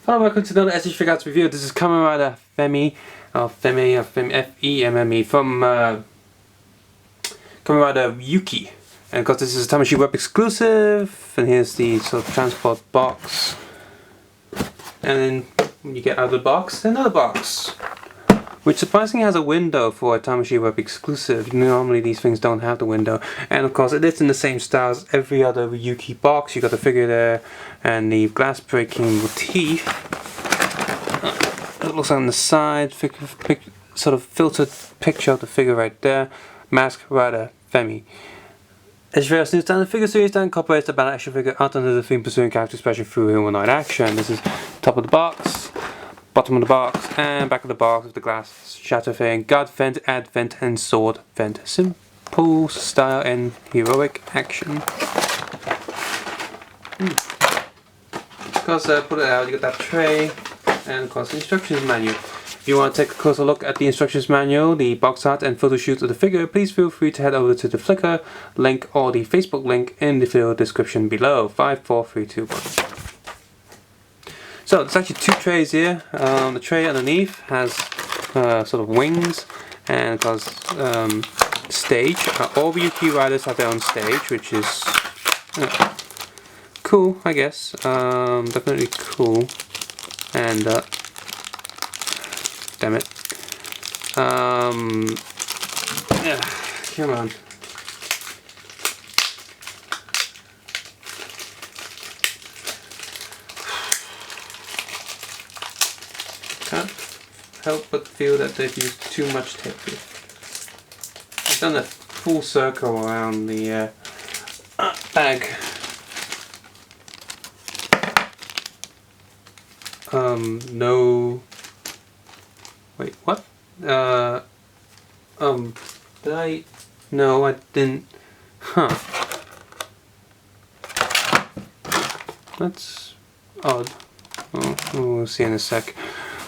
Hello, welcome to another SH Figuarts review. This is Kamen Femme, F-E-M-M-E, from Kamen Ryuki. And because this is a Tamashii Web exclusive, and here's the sort of transport box. And then when you get out of the box, another box. Which surprisingly has a window for a Tamashii Web exclusive. Normally these things don't have the window. And of course it is in the same style as every other Ryuki box. You got the figure there and the glass breaking motif. It looks on the side, sort of filtered picture of the figure right there. Mask Rider Femme. As various new standard figure series that incorporates the battle action figure out under the theme pursuing character expression through humanoid action. This is top of the box, bottom of the box, and back of the box with the glass shatter thing. God vent, add vent, and sword vent. Simple style and heroic action. Of course, put it out, you got that tray, and of course the instructions manual. If you want to take a closer look at the instructions manual, the box art and photo shoots of the figure, please feel free to head over to the Flickr link or the Facebook link in the video description below. 5, 4, 3, 2, 1. So there's actually two trays here. The tray underneath has sort of wings, and of course stage. All Ryuki riders have their own stage, which is cool, I guess. Definitely cool. And damn it. Yeah, come on. Can't help but feel that they've used too much tape here. I've done a full circle around the bag. No. Wait, what? Did I? No, I didn't. Huh. That's odd. Oh, we'll see in a sec.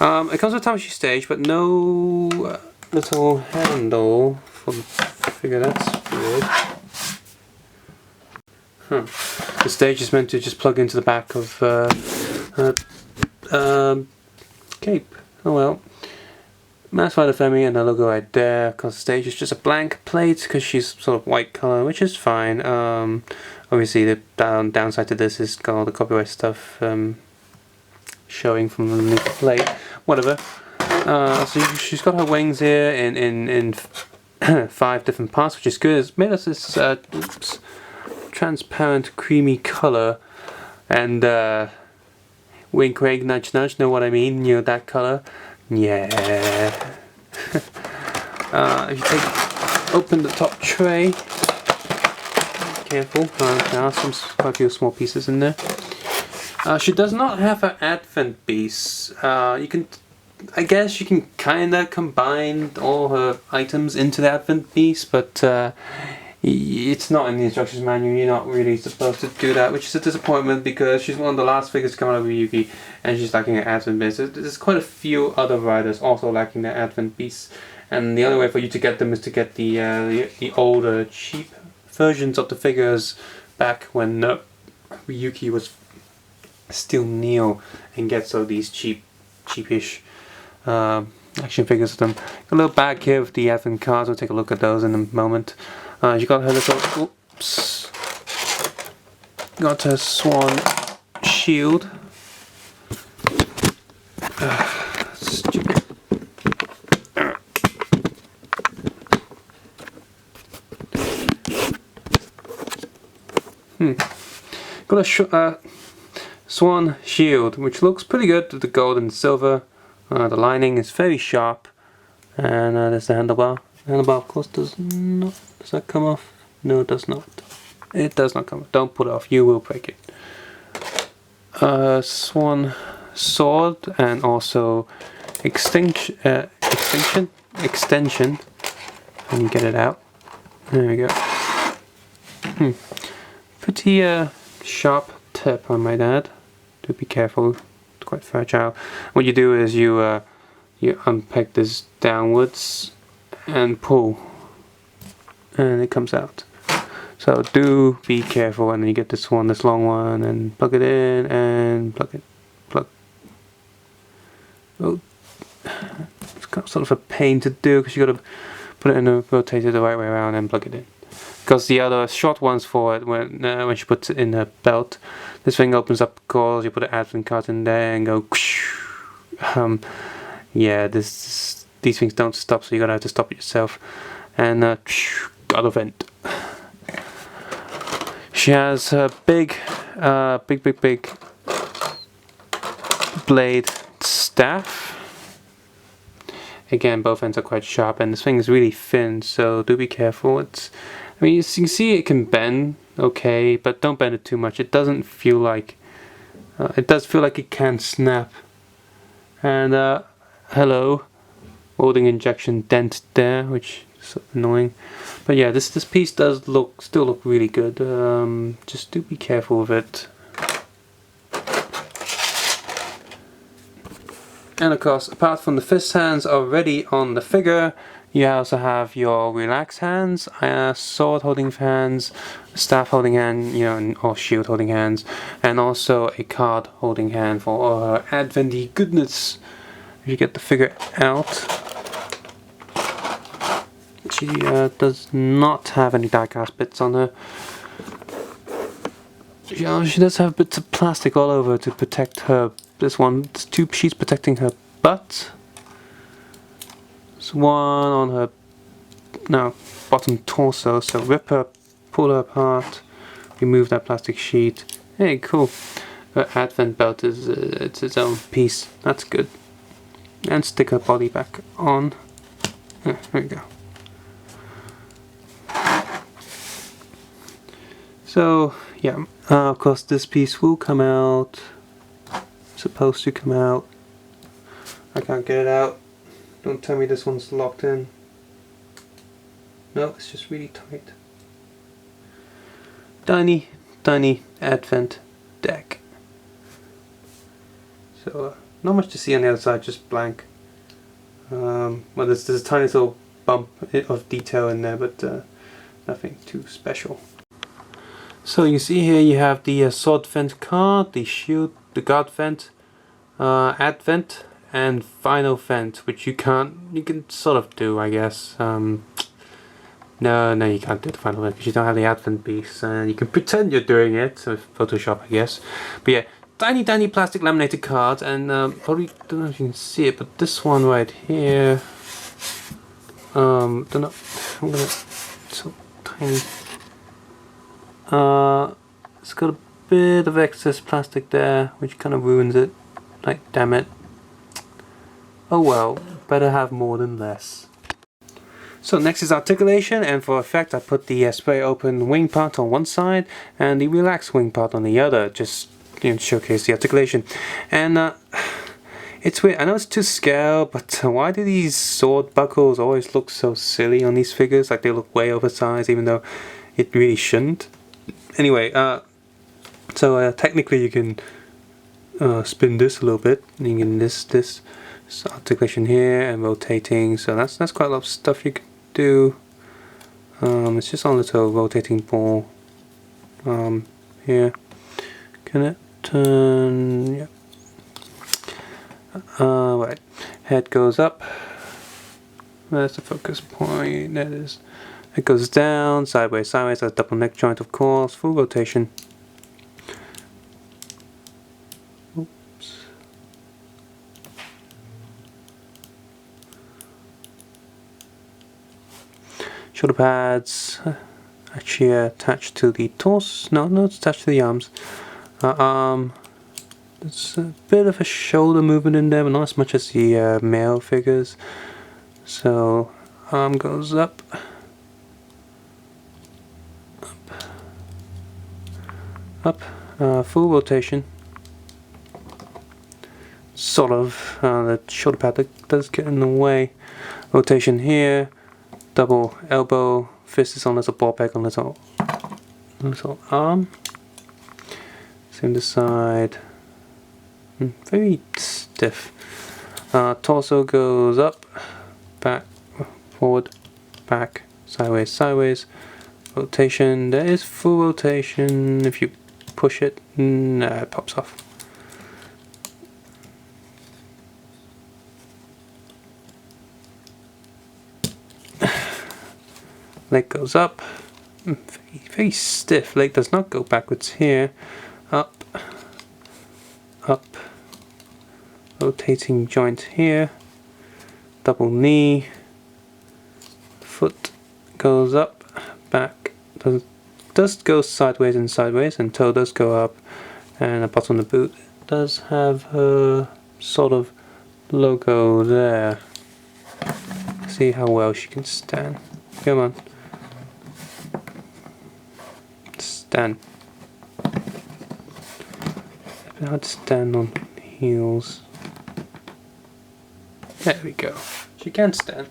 It comes with a Tamashii stage, but no little handle for the figure. That's weird. Huh. The stage is meant to just plug into the back of cape. Oh well. Mask Rider Femme and the logo right there. Because the stage is just a blank plate because she's sort of white color, which is fine. Obviously the downside to this is got all the copyright stuff showing from underneath the plate. Whatever. So she's got her wings here in 5 different parts, which is good. It's made us this transparent creamy color, and wink wink nudge nudge, know what I mean? You know, that color. Yeah. If you open the top tray, careful. There are quite a few small pieces in there. She does not have an advent piece. I guess you can kinda combine all her items into the advent piece, but it's not in the instructions manual. You're not really supposed to do that, which is a disappointment because she's one of the last figures to come out of Ryuki, and she's lacking an advent piece. There's quite a few other riders also lacking the advent piece, and the only way for you to get them is to get the older, cheap versions of the figures back when Ryuki was still Neo, and get so these cheapish action figures of them. A little bag here with the advent cards. We'll take a look at those in a moment. She got her little, oops, got her swan shield. Stupid. Got a swan shield, which looks pretty good with the gold and silver. The lining is very sharp, and there's the handlebar. The handlebar, of course, does not. Does that come off? No, it does not. It does not come off. Don't put it off. You will break it. Swan sword, and also extension. And you get it out. There we go. Pretty sharp tip, I might add. Do be careful. It's quite fragile. What you do is you unpeg this downwards and pull, and it comes out. So do be careful, and then you get this long one, and plug it in, and plug Oh, it's got sort of a pain to do because you got to put it in a rotate it the right way around and plug it in. Because the other short ones for it, when she puts it in her belt, this thing opens up, calls, you put an advent card in there and go. Yeah, these things don't stop, so you gotta have to stop it yourself. And got a vent. She has a big blade staff. Again, both ends are quite sharp, and this thing is really thin, so do be careful. I mean, you can see it can bend, okay, but don't bend it too much. It doesn't feel like, it does feel like it can snap. And hello, molding injection dent there, which is sort of annoying. But yeah, this piece does still look really good. Just do be careful with it. And of course, apart from the fist hands already on the figure, you also have your relax hands, sword holding hands, staff holding hand, or shield holding hands, and also a card holding hand for adventy goodness. If you get the figure out, she does not have any die-cast bits on her. She does have bits of plastic all over to protect her. This one, two sheets protecting her butt. There's one on her bottom torso. So rip her, pull her apart, remove that plastic sheet. Hey, cool. Her advent belt is its own piece. That's good. And stick her body back on. There we go. So yeah, of course this piece will come out. Supposed to come out. I can't get it out. Don't tell me this one's locked in. No, it's just really tight. Tiny advent deck. So not much to see on the other side, just blank. Well, there's a tiny little bump of detail in there, but nothing too special. So you see here you have the sword vent card, the shield, the guard vent, advent, and final vent, which you can sort of do, I guess. No, you can't do the final vent because you don't have the advent piece, and you can pretend you're doing it with Photoshop, I guess. But yeah, tiny plastic laminated cards, and probably don't know if you can see it, but this one right here, don't know. I'm gonna, so tiny. It's got a bit of excess plastic there, which kind of ruins it. Like, damn it. Oh well, better have more than less. So next is articulation, and for effect I put the spray open wing part on one side and the relaxed wing part on the other, just to showcase the articulation. And it's weird, I know it's to scale, but why do these sword buckles always look so silly on these figures? Like they look way oversized, even though it really shouldn't. Anyway, so technically you can spin this a little bit, and you can this articulation here and rotating. So that's quite a lot of stuff you can do. It's just on a little rotating ball. Here, can it turn? Yeah. Right. Head goes up. There's the focus point. There it is. It goes down, sideways, that's a double neck joint, of course, full rotation. Oops. Shoulder pads, actually attached to the torso. No, it's attached to the arms. There's a bit of a shoulder movement in there, but not as much as the male figures. So, arm goes up. Up, full rotation. Sort of. The shoulder pad that does get in the way. Rotation here. Double elbow. Fist is on little ball peg on little arm. Same this side. Very stiff. Torso goes up, back, forward, back, sideways. Rotation. There is full rotation. If you push it, it pops off. leg goes up. Very stiff. Leg does not go backwards here. Up, up. Rotating joint here. Double knee. Foot goes up, back. Does go sideways and sideways, and toe does go up. And the bottom of the boot does have her sort of logo there. See how well she can stand. Come on. Stand. It's hard to stand on heels. There we go. She can stand.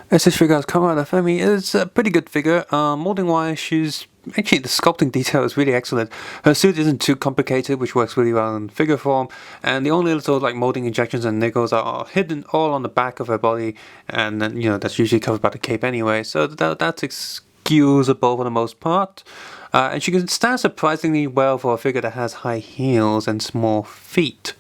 As this figure has come out of Femme, it's a pretty good figure. Molding wise, she's actually, the sculpting detail is really excellent. Her suit isn't too complicated, which works really well in figure form, and the only little like molding injections and niggles are hidden all on the back of her body, and then that's usually covered by the cape anyway, so that's excusable for the most part. And she can stand surprisingly well for a figure that has high heels and small feet.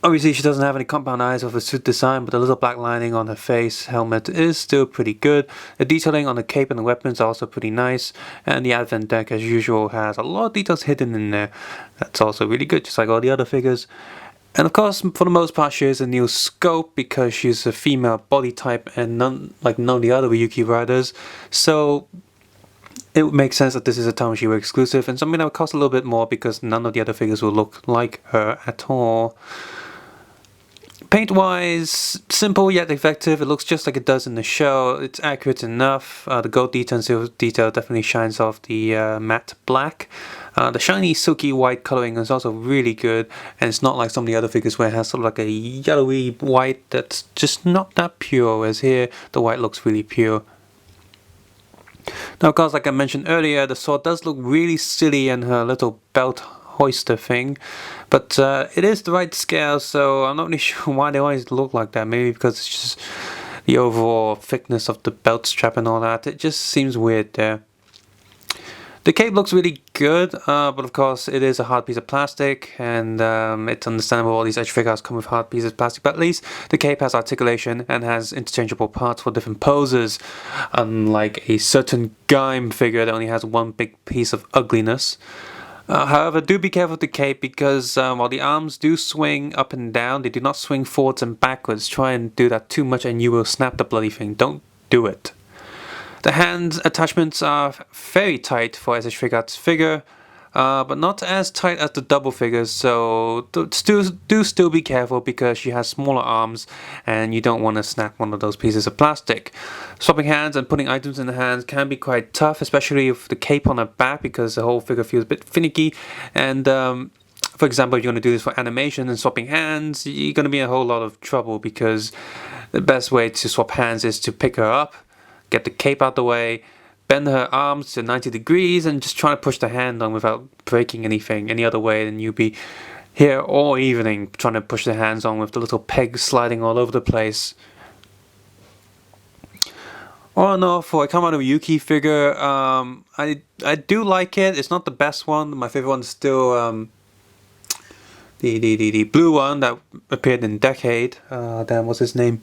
Obviously, she doesn't have any compound eyes of the suit design, but the little black lining on her face helmet is still pretty good. The detailing on the cape and the weapons are also pretty nice, and the advent deck, as usual, has a lot of details hidden in there. That's also really good, just like all the other figures. And of course, for the most part, she has a new scope because she's a female body type and none of the other Ryuki riders. So it would make sense that this is a Tamashii exclusive, and something that would cost a little bit more because none of the other figures will look like her at all. Paint wise, simple yet effective. It looks just like it does in the show. It's accurate enough. The gold detail and silver detail definitely shines off the matte black. The shiny silky white coloring is also really good, and it's not like some of the other figures where it has sort of like a yellowy white that's just not that pure, whereas here the white looks really pure. Now of course, like I mentioned earlier, the sword does look really silly in her little belt hoister thing, but it is the right scale, so I'm not really sure why they always look like that. Maybe because it's just the overall thickness of the belt strap and all that. It just seems weird there. The cape looks really good, but of course it is a hard piece of plastic, and it's understandable all these edge figures come with hard pieces of plastic, but at least the cape has articulation and has interchangeable parts for different poses, unlike a certain Gaim figure that only has one big piece of ugliness. However, do be careful with the cape because while the arms do swing up and down, they do not swing forwards and backwards. Try and do that too much and you will snap the bloody thing. Don't do it. The hand attachments are very tight for SH Figuarts figure, but not as tight as the double figures, so do still be careful because she has smaller arms and you don't want to snap one of those pieces of plastic. Swapping hands and putting items in the hands can be quite tough, especially with the cape on her back because the whole figure feels a bit finicky, and for example, if you want to do this for animation and swapping hands, you're going to be in a whole lot of trouble because the best way to swap hands is to pick her up, get the cape out the way, bend her arms to 90 degrees and just try to push the hand on without breaking anything any other way, and you'll be here all evening trying to push the hands on with the little pegs sliding all over the place. All in all, for a Kamen Ryuki figure, I do like it. It's not the best one. My favorite one is still the blue one that appeared in Decade. Damn, what's his name?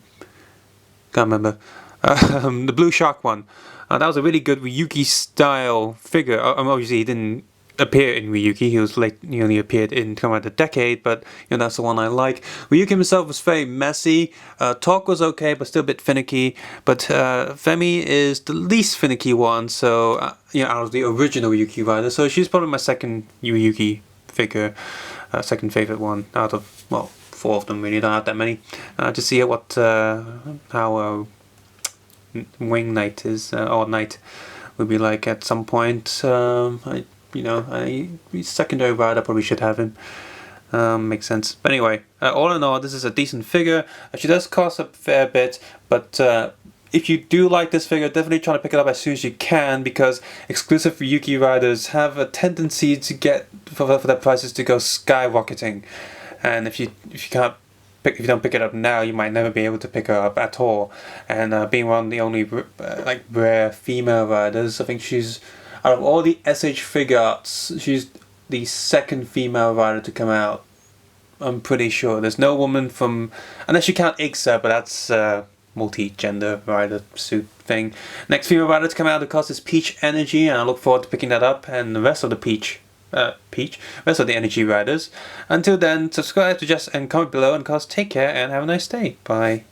Can't remember. The blue shark one. That was a really good Ryuki style figure. Obviously he didn't appear in Ryuki, he was late, he only appeared in Kamen the Decade, but that's the one I like. Ryuki himself was very messy. Talk was okay, but still a bit finicky. But Femme is the least finicky one, so out of the original Ryuki rider. So she's probably my second Ryuki figure, second favorite one out of, well, 4 of them really, don't have that many. To see what how Wing Knight is, or Knight would be like at some point. Secondary rider, probably should have him. Makes sense. But anyway, all in all, this is a decent figure. She does cost a fair bit, but if you do like this figure, definitely try to pick it up as soon as you can, because exclusive Ryuki riders have a tendency to get for their prices to go skyrocketing, and if you don't pick it up now, you might never be able to pick her up at all. And being one of the only rare female riders, I think she's, out of all the SH Figuarts, she's the second female rider to come out I'm pretty sure. There's no woman from... Unless you count Ixa, but that's multi-gender rider suit thing. Next female rider to come out, of course, is Peach Energy, and I look forward to picking that up, and the rest of the rest of the Energy riders. Until then, subscribe to Just and comment below, and of course, take care and have a nice day. Bye.